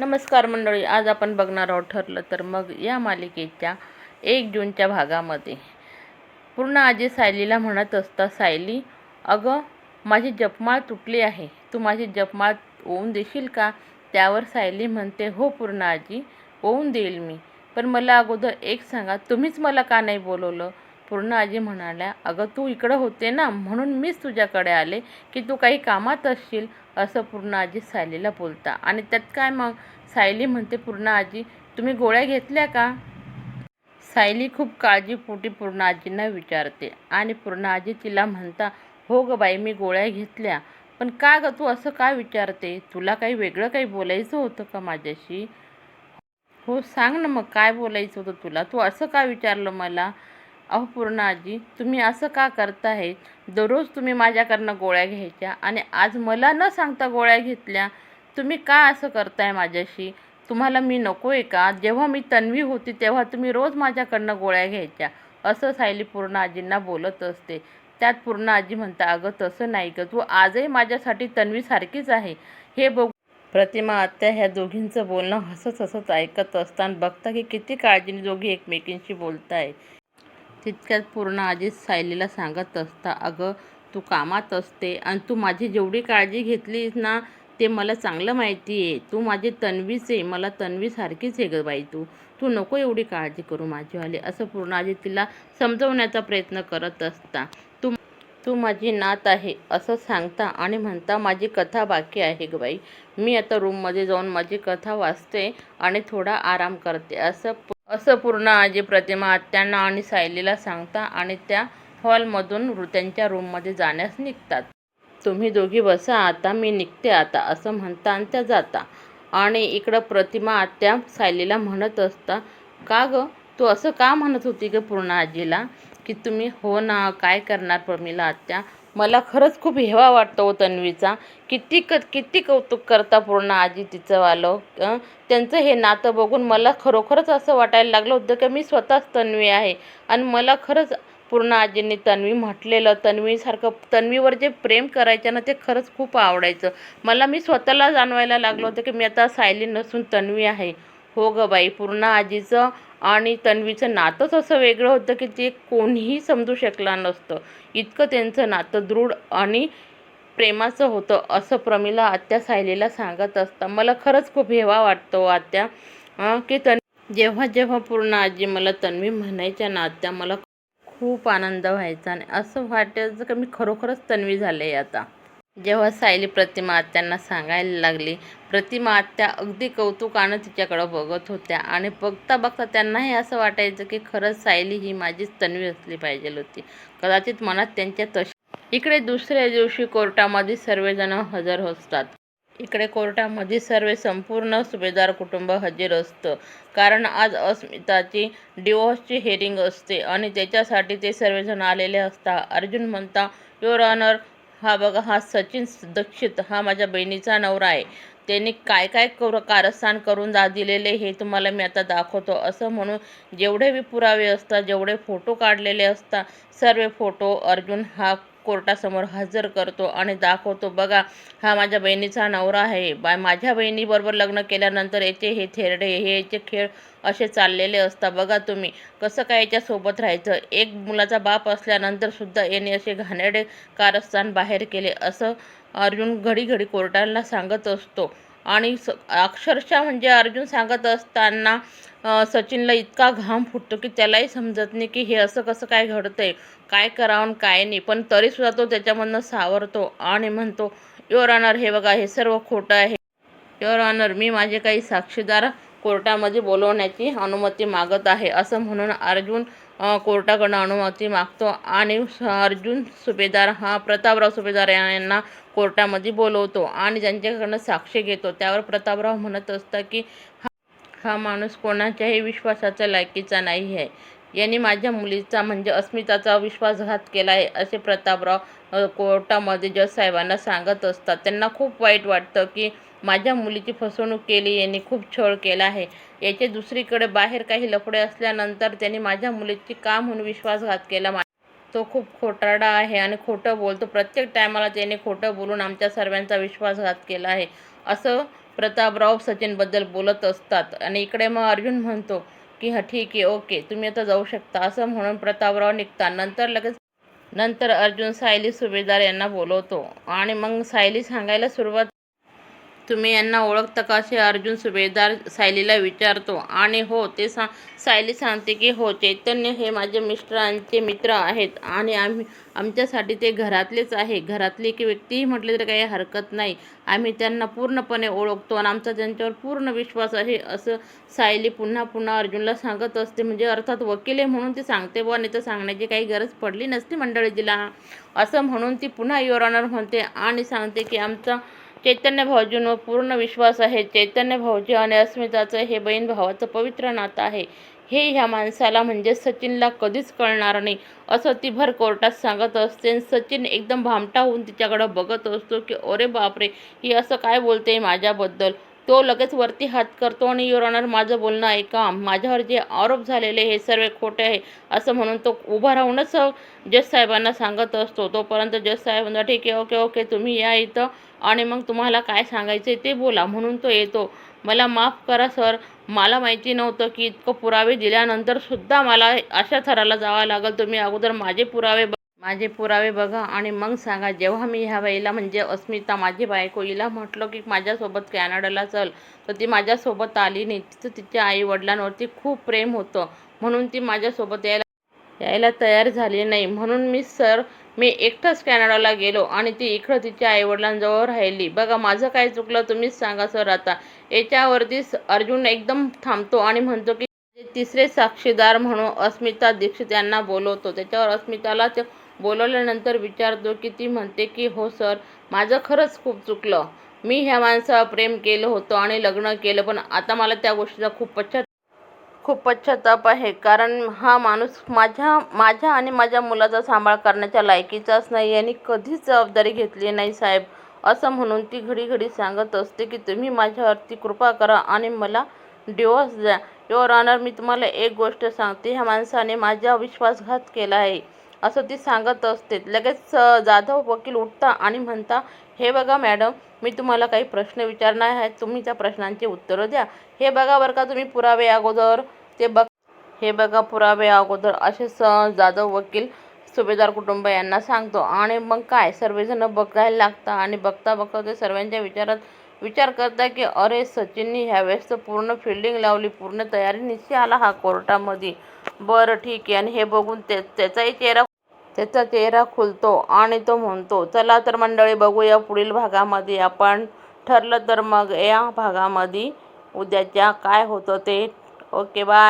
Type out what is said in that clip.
नमस्कार मंडळी, आज आपण बघणार आहोत ठरलं तर मग या मालिकेच्या 1 जूनच्या भागामध्ये पूर्ण आजी सायलीला म्हणत असता, सायली अगं माझी जपमाळ तुटली आहे, तू माझी जपमाळ ओवून देशील का? त्यावर सायली म्हणते, हो पूर्ण आजी, ओवून देईल मी, पण मला अगोदर एक सांगा, तुम्हीच मला का नाही बोलवलं? पूर्ण आजी म्हणाल्या, अगं तू इकडं होते ना, म्हणून मीच तुझ्याकडे आले की तू काही कामात असशील, असं पूर्ण आजी सायलीला बोलता. आणि त्यात काय मग? सायली म्हणते, पूर्ण आजी तुम्ही गोळ्या घेतल्या का? सायली खूप काळजीपोटी पूर्ण आजींना विचारते आणि पूर्ण आजी तिला म्हणता, हो ग बाई मी गोळ्या घेतल्या, पण का ग तू असं का विचारते? तुला काही वेगळं काही बोलायचं होतं का माझ्याशी? हो सांग ना, मग काय बोलायचं होतं तुला? तू असं का विचारलं मला? अहो पूर्ण आजी, तुम्ही असं का करताय? दररोज तुम्ही माझ्याकडनं गोळ्या घ्यायच्या आणि आज मला न सांगता गोळ्या घेतल्या. तुम्ही का असं करताय माझ्याशी? तुम्हाला मी नको आहे का? जेव्हा मी तन्वी होती तेव्हा तुम्ही रोज माझ्याकडनं गोळ्या घ्यायच्या, असं सायली पूर्ण आजींना बोलत असते. त्यात पूर्ण आजी म्हणता, अगं तसं नाही गं, तू आजही माझ्यासाठी तन्वीसारखीच आहे हे बघ. प्रतिमा आत्या ह्या दोघींचं बोलणं हसत हसत ऐकत असताना बघता की किती काळजीने दोघी एकमेकींशी बोलताय. तितक्यात पूर्ण आजी सायलीला सांगत असता, अगं तू कामात असते आणि तू माझी जेवढी काळजी घेतलीस ना ते मला चांगलं माहिती आहे. तू माझी तन्वीच आहे, मला तन्वीसारखीच आहे गं बाई, तू तू नको एवढी काळजी करू माझीवाली, असं पूर्ण आजी तिला समजवण्याचा प्रयत्न करत असता. तू तू माझी नात आहे असं सांगता आणि म्हणता, माझी कथा बाकी आहे ग बाई, मी आता रूममध्ये जाऊन माझी कथा वाचते आणि थोडा आराम करते, असं पूर्ण आजी प्रतिमा आत्यांना आणि सायलीला सांगता आणि त्या हॉलमधून त्यांच्या रूममध्ये जाण्यास निघतात. तुम्ही दोघी बसा आता, मी निघते आता, असं म्हणता आणि त्या जाता. आणि इकडं प्रतिमा आत्या सायलीला म्हणत असता, का गं तू असं का म्हणत होती ग पूर्ण आजीला की तुम्ही? हो ना, काय करणार प्रमिला आत्या, मला खरंच खूप हेवा वाटतो हो तन्वीचा. किती कौतुक करता पूर्ण आजी तिचं वालं. त्यांचं हे नातं बघून मला खरोखरच असं वाटायला लागलं होतं की मी स्वतःच तन्वी आहे. आणि मला खरंच पूर्ण आजींनी तन्वी म्हटलेलं, तन्वीवर जे प्रेम करायचं ना ते खरंच खूप आवडायचं मला. मी स्वतःला जाणवायला लागलं होतं की मी आता सायली नसून तन्वी आहे. हो ग बाई, पूर्ण आजीचं आणि तन्वीचं नातंच असं वेगळं होतं की ते कोणीही समजू शकलं नसतं. इतकं त्यांचं नातं दृढ आणि प्रेमाचं होतं, असं प्रमिला आत्या सायलीला सांगत असता. मला खरंच खूप हेवा वाटतो आत्या की जेव्हा जेव्हा पूर्ण आजी मला तन्वी म्हणायच्या ना आत्या, मला खूप आनंद व्हायचा आणि असं वाटायचं की मी खरोखरच तन्वी झाले आता. जेव्हा सायली प्रतिमा आत्यांना सांगायला लागली, प्रतिमा आत्या अगदी कौतुकानं तिच्याकडं बघत होत्या आणि बघता बघता त्यांनाही असं वाटायचं की खरंच सायली ही माझीच तन्वी असली पाहिजे होती. कदाचित मनात त्यांच्या तशी. इकडे दुसऱ्या दिवशी कोर्टामध्ये सर्वजण हजर असतात. इकडे कोर्टामध्ये संपूर्ण सुभेदार कुटुंब हजर असतं, कारण आज अस्मिताची डिवोर्सची हिअरिंग असते आणि त्याच्यासाठी ते सर्वजण आलेले असतात. अर्जुन म्हणता, युअर ऑनर, हा बघा, हा सचिन दीक्षित हा माझ्या बहिणीचा नवरा आहे. त्यांनी काय काय कारस्थान करून दिलेले हे तुम्हाला मी आता दाखवतो, असं म्हणून जेवढे बी पुरावे असतात, जेवढे फोटो काढलेले असतात, सर्व फोटो अर्जुन हा कोर्टासमोर हजर करतो आणि दाखवतो, बघा हा माझ्या बहिणीचा नवरा आहे. माझ्या बहिणीबरोबर लग्न केल्यानंतर याचे हे थेरडे, हे याचे खेळ असे चाललेले असतात. बघा तुम्ही कसं काय याच्यासोबत राहायचं. एक मुलाचा बाप असल्यानंतर सुद्धा याने असे घाणेरडे कारस्थान बाहेर केले, असं अर्जुन घडी घडी कोर्टाला सांगत असतो. आणि अक्षरशः म्हणजे अर्जुन सांगत असताना सचिनला इतका घाम फुटतो की त्यालाही समजत नाही की हे असं कसं काय घडतंय, काय करावं काय नाही. पण तरीसुद्धा तो त्याच्यामधनं सावरतो आणि म्हणतो, युअर ऑनर, हे बघा हे सर्व खोटं आहे. युअर ऑनर, मी माझे काही साक्षीदार कोर्टामध्ये बोलवण्याची अनुमती मागत आहे, असं म्हणून अर्जुन कोर्टाकडनं अनुमती मागतो आणि अर्जुन सुभेदार हा प्रतापराव सुभेदार यांना कोर्टामध्ये बोलवतो आणि त्यांच्याकडनं साक्षी घेतो. त्यावर प्रतापराव म्हणत असतात की हा माणूस कोणाच्याही विश्वासाच्या लायकीचा नाही आहे. यांनी माझ्या मुलीचा म्हणजे अस्मिताचा विश्वासघात केला आहे, असे प्रतापराव कोर्टामध्ये जज साहेबांना सांगत असतात. त्यांना खूप वाईट वाटतं की माझ्या मुलीची फसवणूक केली, यांनी खूप छळ केला आहे. याचे दुसरीकडे बाहेर काही लफडे असल्यानंतर त्यांनी माझ्या मुलीची का म्हणून विश्वासघात केला. तो खूप खोटारडा आहे आणि खोटं बोलतो. प्रत्येक टायमाला त्याने खोटं बोलून आमच्या सर्वांचा विश्वासघात केला आहे, असं प्रतापराव सचिनबद्दल बोलत असतात आणि इकडे मग अर्जुन म्हणतो की हा ठीक आहे, ओके, तुम्ही आता जाऊ शकता, असं म्हणून प्रतापराव निघतात. नंतर अर्जुन सायली सुभेदार यांना बोलवतो आणि मग सायली सांगायला सुरुवात, तुम्ही यांना ओळखता का, असे अर्जुन सुभेदार सायलीला विचारतो. आणि हो, ते सायली सांगते की हो, चैतन्य हे माझे मिस्टरांचे मित्र आहेत आणि आमच्यासाठी ते घरातलेच आहे. घरातली एक व्यक्तीही म्हटले तरी काही हरकत नाही. आम्ही त्यांना पूर्णपणे ओळखतो आणि आमचा त्यांच्यावर पूर्ण विश्वास आहे, असं सायली पुन्हा पुन्हा अर्जुनला सांगत असते. म्हणजे अर्थात वकील आहे म्हणून ती सांगते बुवा, नाही तर सांगण्याची काही गरज पडली नसती मंडळी तिला. असं म्हणून ती पुन्हा युअर ऑनर म्हणते आणि सांगते की आमचा चैतन्य भाऊजींवर पूर्ण विश्वास आहे. चैतन्य भाऊजी आणि अस्मिताचं हे बहीण भावाचं पवित्र नातं आहे. हे ह्या माणसाला म्हणजे सचिनला कधीच कळणार नाही, असं ती भर कोर्टात सांगत असते. सचिन एकदम भामटा होऊन तिच्याकडं बघत असतो की अरे बापरे, ही असं काय बोलते माझ्याबद्दल. तो लगेच वरती हात करतो आणि युअर ऑनर, माझं बोलणं ऐका, माझ्यावर जे आरोप झालेले हे सर्व खोटे आहे, असं म्हणून तो उभा राहूनच जज साहेबांना सांगत असतो. तोपर्यंत जज साहेब म्हणतात ठीक आहे, ओके ओके, तुम्ही या इथं आणि मग तुम्हाला काय सांगायचं ते बोला. म्हणून तो येतो. मला माफ करा सर, मला माहिती नव्हतं की इतकं पुरावे दिल्यानंतर सुद्धा मला अशा थराला जावं लागेल. तुम्ही अगोदर माझे पुरावे बघा आणि मग सांगा. जेव्हा मी ह्या बाईला म्हणजे अस्मिता माझी बायको हिला म्हटलं की माझ्यासोबत कॅनडाला चल, तर ती माझ्यासोबत आली नाही. तिचं तिच्या आईवडिलांवरती खूप प्रेम होतं म्हणून ती माझ्यासोबत यायला तयार झाली नाही. म्हणून मी एकटाच कॅनडाला गेलो आणि ती इकडं तिच्या आईवडिलांजवळ राहिली. बघा, माझं काय चुकलं तुम्हीच सांगा सर आता. याच्यावरती अर्जुन एकदम थांबतो आणि म्हणतो की तिसरे साक्षीदार म्हणून अस्मिता दीक्षित यांना बोलवतो. त्याच्यावर अस्मिताला ते बोलवल्यानंतर विचारतो की ती म्हणते की हो सर, माझं खरंच खूप चुकलं. मी ह्या माणसावर प्रेम केलं होतं आणि लग्न केलं, पण आता मला त्या गोष्टीचा खूप पश्चाताप आहे. कारण हा माणूस माझ्या आणि माझ्या मुलाचा सांभाळ करण्याच्या लायकीचाच नाही. यांनी कधीच जबाबदारी घेतली नाही साहेब, असं म्हणून ती घडी सांगत असते की तुम्ही माझ्यावरती कृपा करा आणि मला डिवोर्स द्या. युअर ऑनर, मी तुम्हाला एक गोष्ट सांगते, ह्या माणसाने माझ्या विश्वासघात केला आहे, असं ती सांगत असते. लगेच जाधव वकील उठता आणि म्हणता, हे बघा मॅडम, मी तुम्हाला काही प्रश्न विचारणार आहेत, तुम्ही त्या प्रश्नांची उत्तरं द्या. हे बघा बरं का, तुम्ही पुरावे अगोदर पुरावे अगोदर, असे जाधव वकील सुभेदार कुटुंब यांना सांगतो. आणि मग काय, सर्वजण बघायला लागतात आणि बघता ते सर्वांच्या विचार करता की अरे, सचिननी ह्यावेळेस तर पूर्ण फिल्डिंग लावली, पूर्ण तयारीनिशी आला हा कोर्टामध्ये. बरं ठीक आहे. आणि हे बघून त्याचा चेहरा खुलतो आणि तो म्हणतो, चला तर मंडळी, बघूया पुढील भागामध्ये. आपण ठरलं तर मग या भागामध्ये उद्याच्या काय होतं ते. Okay, bye.